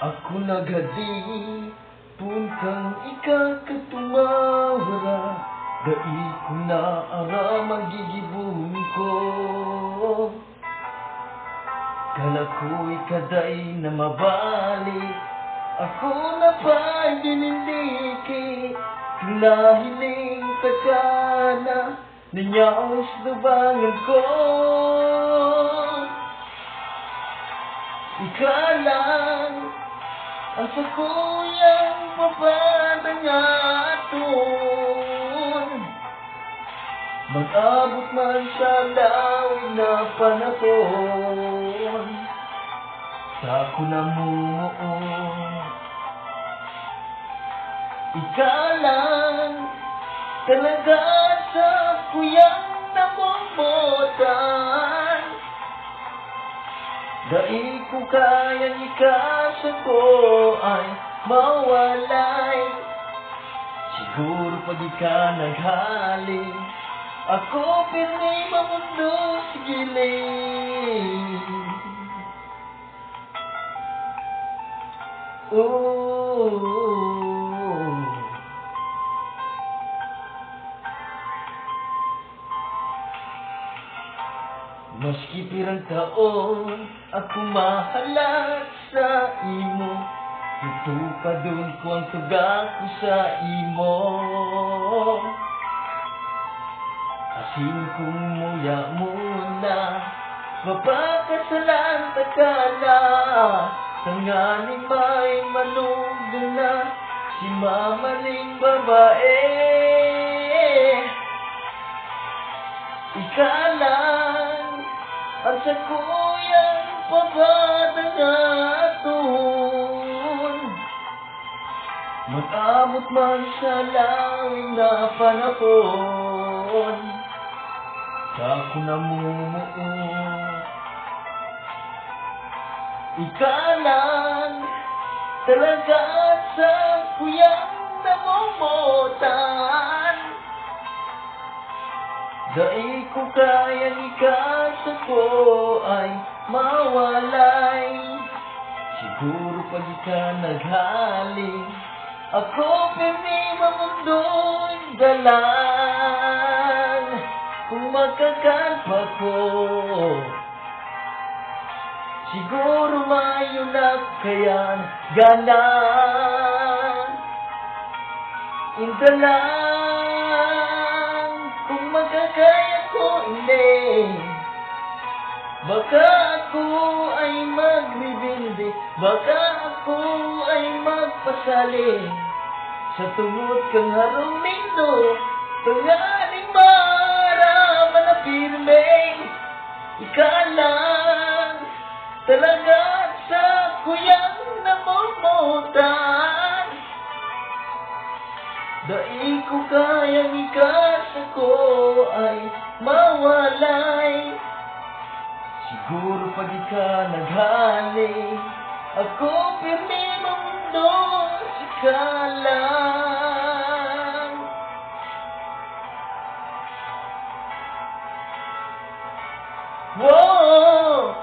Ako nagadi puntang ikakatumawara, dai ko na ara magigibun ko. Kala ko'y kaday na mabalik, ako na pa'y dinindiki. Nahiling takana, nanyaos lubangan ko. Ikalang ang sakuyang papadangaton, mag-abot man sa lawig na panahon, sa ko namumuon. Ikalang talaga sa kuyang namumutan, dai ko kayang ikasa ko ay mawalay. Siguro pag ika naghaling, ako pinay mamundo sa gilid. Maski pirang taon ako mahalat sa imo, tutupadon ko ang tuga ko sa imo. Asin kong muya muna, mapakasalan ka na, tanganing may manugdo na si mamaling babae. Ikalang ang sakuyang papadangaton, mag-abot man sa lawig na panahon, sa ko namumuon. Ikalang talaga sa kuyang namumutan, dai ko kayang ikasa ko ay mawalay. Siguro pag ika naghaling, ako pinimamundong dalang. Kung magkakalpa ko, siguro mayunap kayan ganan. Indalang kung magkakaya ko, hindi. Baka ako ay magbibindi, baka ako ay magpasali sa tungod kang harong nindo, tangaling maraman na pirme. Ikalang talaga sa kuyang namumutan, dai ko kayang ikasa ko ay mawalay. Siguro pag ika naghaling, ako pirmi mamundo sa kalang. Wow!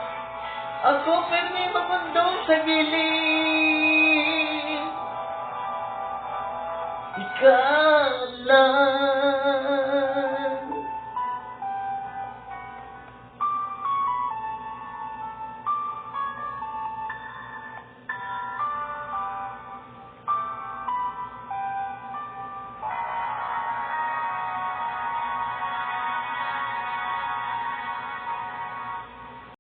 Ako pirmi mamundo sa gilid. Ika lang.